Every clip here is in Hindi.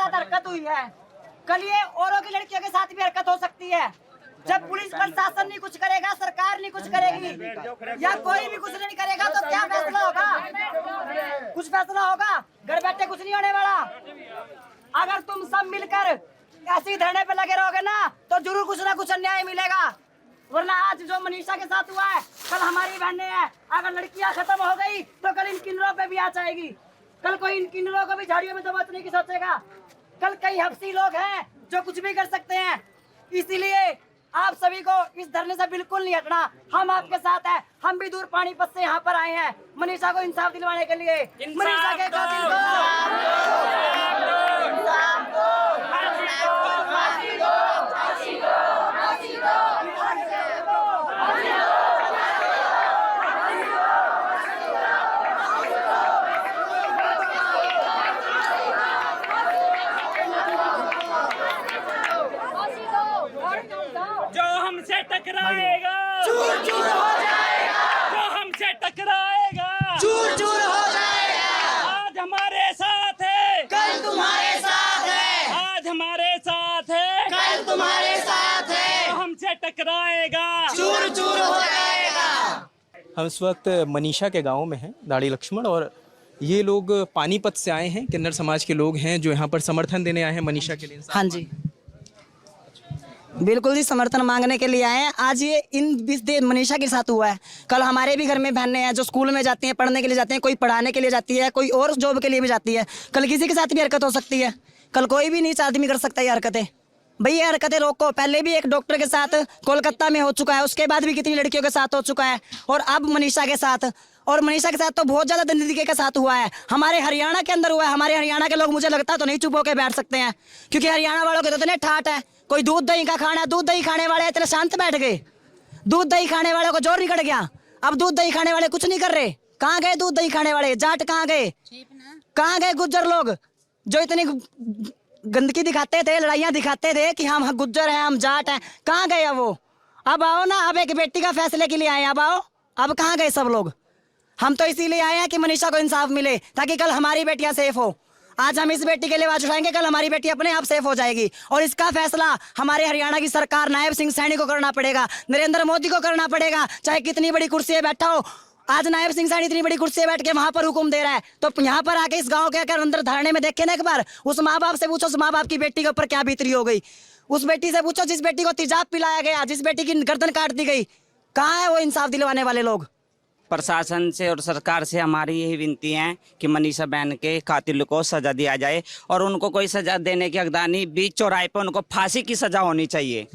साथ हरकत हुई है, कल ये औरों की लड़कियों के साथ भी हरकत हो सकती है। जब पुलिस प्रशासन नहीं कुछ करेगा, सरकार नहीं कुछ करेगी या कोई भी कुछ नहीं करेगा तो क्या फैसला होगा? कुछ फैसला होगा? घर बैठे कुछ नहीं होने वाला। अगर तुम सब मिलकर ऐसे ही धरने पे लगे रहोगे ना तो जरूर कुछ ना कुछ अन्याय मिलेगा। वरना आज जो मनीषा के साथ हुआ है, कल हमारी बहनें हैं। अगर लड़कियां खत्म हो गई तो कल इन किन्नरों पे भी आ जाएगी। कल कोई इन किन्नरों को भी झाड़ियों में दबाने की सोचेगा। कल कई हफ्सी लोग हैं जो कुछ भी कर सकते हैं। इसीलिए आप सभी को इस धरने से बिल्कुल नहीं हटना। हम आपके साथ हैं। हम भी दूर पानीपत से यहाँ पर आए हैं मनीषा को इंसाफ दिलवाने के लिए। मनीषा के कातिल टकराएगा चूर चूर हो जाएगा, जो हमसे टकराएगा चूर चूर हो जाएगा। आज हमारे साथ है, कल तुम्हारे साथ है, आज हमारे साथ है, कल तुम्हारे साथ है, जो हमसे टकराएगा चूर चूर हो जाएगा। हम इस वक्त मनीषा के गांव में हैं, दाढ़ी लक्ष्मण, और ये लोग पानीपत से आए हैं। किन्नर समाज के लोग हैं जो यहाँ पर समर्थन देने आए हैं मनीषा के लिए। हाँ जी, बिल्कुल जी, समर्थन मांगने के लिए आए हैं। आज ये इन 20 दिन मनीषा के साथ हुआ है। कल हमारे भी घर में बहनें हैं जो स्कूल में जाती हैं, पढ़ने के लिए जाती हैं, कोई पढ़ाने के लिए जाती है, कोई और जॉब के लिए भी जाती है। कल किसी के साथ भी हरकत हो सकती है। कल कोई भी नीच आदमी कर सकता है ये हरकतें। भाई ये हरकतें रोको। पहले भी एक डॉक्टर के साथ कोलकाता में हो चुका है, उसके बाद भी कितनी लड़कियों के साथ हो चुका है, और अब मनीषा के साथ। और मनीषा के साथ तो बहुत ज्यादा दंडिके के साथ हुआ है। हमारे हरियाणा के अंदर हुआ है। हमारे हरियाणा के लोग मुझे लगता है तो नहीं चुप होकर बैठ सकते हैं, क्योंकि हरियाणा वालों के तो इतने ठाठ है। कोई दूध दही का खाना, दूध दही खाने वाले इतने शांत बैठ गए। दूध दही खाने वालों को जोर निकल गया। अब दूध दही खाने वाले कुछ नहीं कर रहे। कहाँ गए दूध दही खाने वाले? जाट कहाँ गए? कहाँ गए गुज्जर लोग जो इतनी गंदगी दिखाते थे, लड़ाइयाँ दिखाते थे कि हम गुज्जर हैं, हम जाट हैं? कहाँ गए वो? अब आओ ना, अब एक बेटी का फैसले के लिए आए। अब आओ, अब कहाँ गए सब लोग? हम तो इसीलिए आए हैं कि मनीषा को इंसाफ मिले, ताकि कल हमारी बेटियां सेफ हो। आज हम इस बेटी के लिए आवाज उठाएंगे, कल हमारी बेटी अपने आप सेफ हो जाएगी। और इसका फैसला हमारे हरियाणा की सरकार नायब सिंह सैनी को करना पड़ेगा, नरेंद्र मोदी को करना पड़ेगा। चाहे कितनी बड़ी कुर्सी पे बैठा हो, आज नायब सिंह सैनी इतनी बड़ी कुर्सी पे बैठ के वहां पर हुक्म दे रहा है, तो यहाँ पर आके इस गाँव के आकर अंदर धरने में देखे ना एक बार। उस माँ बाप से पूछो, उस माँ बाप की बेटी के ऊपर क्या बीतरी हो गई। उस बेटी से पूछो जिस बेटी को तेजाब पिलाया गया, जिस बेटी की गर्दन काट दी गई। कहाँ है वो इंसाफ दिलवाने वाले लोग? प्रशासन से और सरकार से हमारी यही विनती है कि मनीषा बहन के कातिल को सजा दिया जाए, और उनको कोई सजा देने की हकदार नहीं। बीच चौराहे पर उनको फांसी की सजा होनी चाहिए,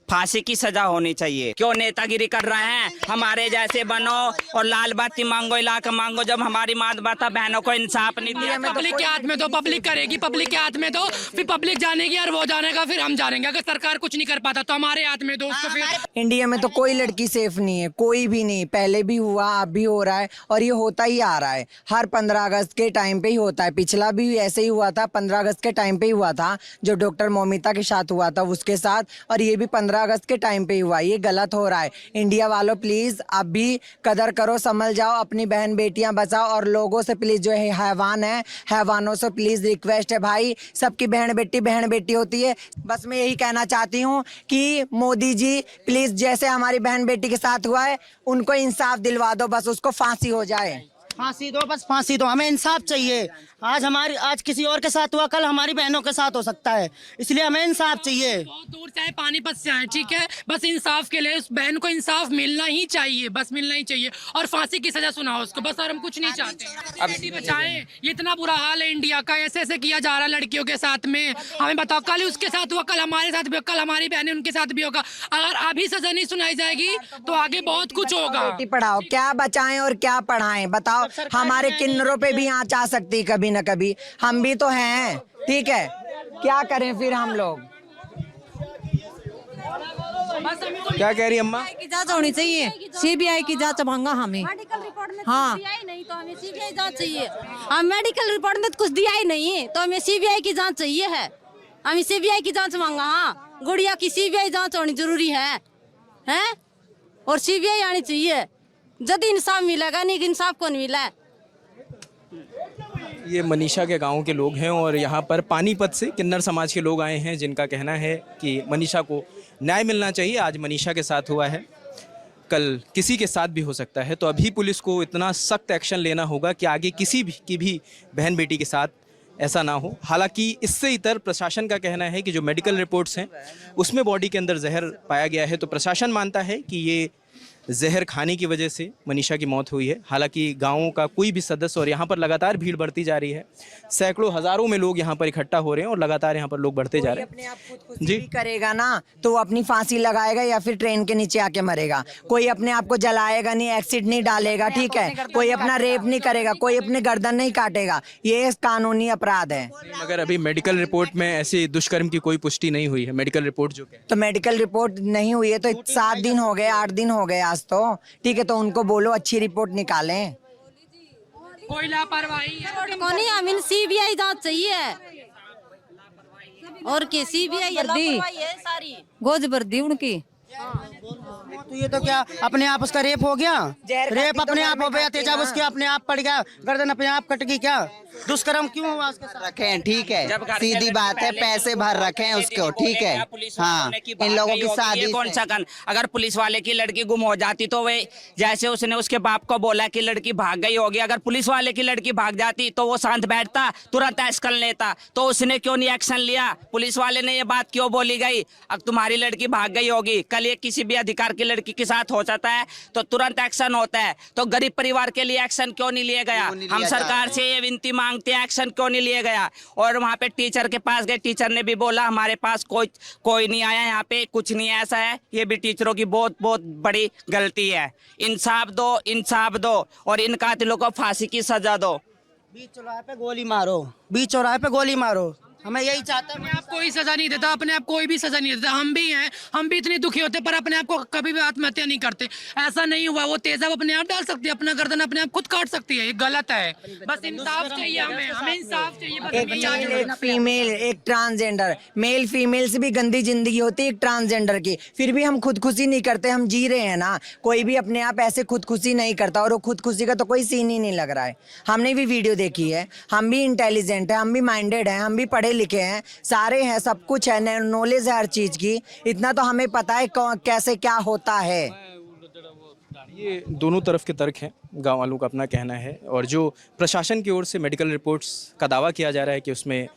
फांसी की सजा होनी चाहिए। क्यों नेतागिरी कर रहे हैं? हमारे जैसे बनो और लाल बाती मांगो, इलाका मांगो, जब हमारी माता माता बहनों को इंसाफ नहीं दिया। पब्लिक के हाथ में दो, पब्लिक करेगी, पब्लिक के हाथ में दो, फिर पब्लिक जानेगी और वो जानेगा, फिर हम जानेंगे। अगर सरकार कुछ नहीं कर पाता तो हमारे हाथ में दो उसको। फिर इंडिया में तो कोई लड़की सेफ नहीं है, कोई भी नहीं। पहले भी हुआ, अब भी हो रहा है, और ये होता ही आ रहा है। हर 15 अगस्त के टाइम पे ही होता है। पिछला भी ऐसे ही हुआ था, 15 अगस्त के टाइम पे ही हुआ था, जो डॉक्टर मोमिता के साथ हुआ था उसके साथ, और ये भी 15 अगस्त के टाइम पे हुआ। ये गलत हो रहा है। इंडिया वालों प्लीज अब भी कदर करो, संभल जाओ, अपनी बहन बेटियां बचाओ। और लोगों से प्लीज, जो है हैवान है, हैवानों से प्लीज रिक्वेस्ट है भाई, सबकी बहन बेटी होती है। बस मैं यही कहना चाहती हूँ कि मोदी जी प्लीज, जैसे हमारी बहन बेटी के साथ हुआ है, उनको इंसाफ दिलवा दो, बस उसको फांसी हो जाए। फांसी दो, बस फांसी दो। हमें इंसाफ चाहिए। आज किसी और के साथ हुआ, कल हमारी बहनों के साथ हो सकता है, इसलिए हमें इंसाफ चाहिए। बहुत दूर से आए, पानीपत से आए, ठीक है, बस इंसाफ के लिए उस बहन को इंसाफ मिलना ही चाहिए, बस मिलना ही चाहिए। और फांसी की सजा सुनाओ उसको, बस। और हम कुछ नहीं चाहते। बेटी बचाएं। ये इतना बुरा हाल है इंडिया का, ऐसे किया जा रहा है लड़कियों के साथ में। हमें बताओ, कल उसके साथ हुआ, कल हमारे साथ भी, कल हमारी बहनें उनके साथ भी होगा। अगर अभी सजा नहीं सुनाई जाएगी तो आगे बहुत कुछ होगा। बेटी पढ़ाओ, क्या बचाएं और क्या पढ़ाएं, बताओ। हमारे किन्नरों पे भी आँच आ सकती कभी न कभी। हम भी तो हैं, ठीक है, क्या करें फिर हम लोग? क्या कह रही अम्मा? की जांच होनी चाहिए, सीबीआई की जांच मांगा हमें। मेडिकल रिपोर्ट में हाँ। कुछ दिया ही नहीं तो हमें सीबीआई जांच चाहिए। हम मेडिकल रिपोर्ट में कुछ दिया ही नहीं तो हमें सीबीआई की जांच चाहिए है। हमें सीबीआई की जांच मांगा। हाँ, गुड़िया की सीबीआई जांच होनी जरूरी है और सीबीआई आनी चाहिए। जब इंसाफ मिलेगा, नहीं इंसाफ को नहीं मिला है। ये मनीषा के गांव के लोग हैं और यहाँ पर पानीपत से किन्नर समाज के लोग आए हैं जिनका कहना है कि मनीषा को न्याय मिलना चाहिए। आज मनीषा के साथ हुआ है, कल किसी के साथ भी हो सकता है, तो अभी पुलिस को इतना सख्त एक्शन लेना होगा कि आगे किसी भी की भी बहन बेटी के साथ ऐसा ना हो। हालांकि इससे इतर प्रशासन का कहना है कि जो मेडिकल रिपोर्ट्स हैं उसमें बॉडी के अंदर जहर पाया गया है, तो प्रशासन मानता है कि ये जहर खाने की वजह से मनीषा की मौत हुई है। हालांकि गाँव का कोई भी सदस्य, और यहाँ पर लगातार भीड़ बढ़ती जा रही है, सैकड़ों हज़ारों में लोग यहाँ पर इकट्ठा हो रहे हैं और लगातार यहाँ पर लोग बढ़ते जा रहे हैं। अपने आप खुदकुशी भी करेगा ना तो वो अपनी फांसी लगाएगा या फिर ट्रेन के नीचे आके मरेगा। कोई अपने आप को जलाएगा नहीं, एक्सिड नहीं डालेगा, ठीक है, कोई अपना रेप नहीं करेगा, कोई अपने गर्दन नहीं काटेगा, ये कानूनी अपराध है। मगर अभी मेडिकल रिपोर्ट में ऐसे दुष्कर्म की कोई पुष्टि नहीं हुई है। मेडिकल रिपोर्ट जो है, तो मेडिकल रिपोर्ट नहीं हुई है तो 7 दिन हो गए, 8 दिन हो गए आज तो, ठीक है, तो उनको बोलो अच्छी रिपोर्ट निकालें। कोई लापरवाही है कौन ही हमें सीबीआई जांच चाहिए और के सीबीआई है सारी गोज बर्दी उनकी। तो ये तो क्या अपने आप उसका रेप हो गया, रेप अपने आप हो गया, तेजाब उसके अपने आप पड़ गया, गर्दन अपने आप कट गई, क्या दुष्कर्म क्यों हुआ उसके साथ? रखें, ठीक है, सीधी बात है, पैसे भर रखें उसको, ठीक है। हाँ, इन लोगों की शादी कौन सा गन, अगर पुलिस वाले की लड़की गुम हो जाती तो वे जैसे उसने उसके बाप को बोला कि लड़की भाग गई होगी, अगर पुलिस वाले की लड़की भाग जाती तो वो शांत बैठता, तुरंत एक्शन लेता, तो उसने क्यों नहीं एक्शन लिया? पुलिस वाले ने ये बात क्यों बोली गई? अब तुम्हारी लड़की भाग गई होगी, कल ये किसी भी अधिकार की लड़की के साथ हो जाता है तो तुरंत एक्शन होता है, तो गरीब परिवार के लिए एक्शन क्यों नहीं लिया गया? हम सरकार से ये विनती मांगते हैं, एक्शन क्यों नहीं लिया गया? और वहाँ पे टीचर के पास गए, टीचर ने भी बोला हमारे पास कोई नहीं आया, यहाँ पे कुछ नहीं ऐसा है। ये भी टीचरों की बहुत बड़ी गलती है। इंसाफ दो और इन कातिलों को फांसी की सजा दो। बीच चौराहे पे गोली मारो, बीच चौराहे पे गोली मारो, हमें यही चाहते हैं। अपने आप कोई सजा नहीं देता, अपने आप कोई भी सजा नहीं देता। हम भी हैं, हम भी इतने दुखी होते पर अपने आप को कभी भी आत्महत्या नहीं करते। ऐसा नहीं हुआ, वो तेजाब अपने आप डाल सकती है, अपना गर्दन अपने आप खुद काट सकती है, ये गलत है। बस इंसाफ चाहिए हमें इंसाफ चाहिए। बस एक मेल, एक फीमेल, एक ट्रांसजेंडर, मेल फीमेल से भी गंदी जिंदगी होती है एक ट्रांसजेंडर की, फिर भी हम खुदकुशी नहीं करते, हम जी रहे हैं ना। कोई भी अपने आप ऐसे खुदकुशी नहीं करता और वो खुदकुशी का तो कोई सीन ही नहीं लग रहा है। हमने भी वीडियो देखी है, हम भी इंटेलिजेंट है, हम भी माइंडेड है, हम भी पढ़े लिखे हैं, सारे हैं, सब कुछ है, नॉलेज है हर चीज की, इतना तो हमें पता है कैसे क्या होता है। ये दोनों तरफ के तर्क हैं, गांव वालों का अपना कहना है, और जो प्रशासन की ओर से मेडिकल रिपोर्ट्स का दावा किया जा रहा है कि उसमें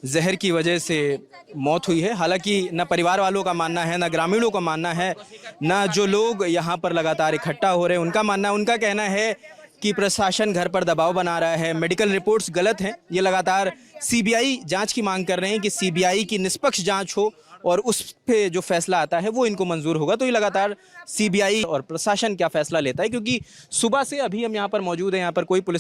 जहर की वजह से मौत हुई है। हालांकि न परिवार वालों का मानना है, न ग्रामीणों का मानना है, न जो लोग यहाँ पर लगातार इकट्ठा हो रहे हैं उनका मानना है। उनका कहना है कि प्रशासन घर पर दबाव बना रहा है, मेडिकल रिपोर्ट्स गलत हैं। ये लगातार सीबीआई जांच की मांग कर रहे हैं कि सीबीआई की निष्पक्ष जांच हो और उस पे जो फैसला आता है वो इनको मंजूर होगा। तो ये लगातार सीबीआई और प्रशासन क्या फैसला लेता है, क्योंकि सुबह से अभी हम यहाँ पर मौजूद हैं, यहाँ पर कोई पुलिस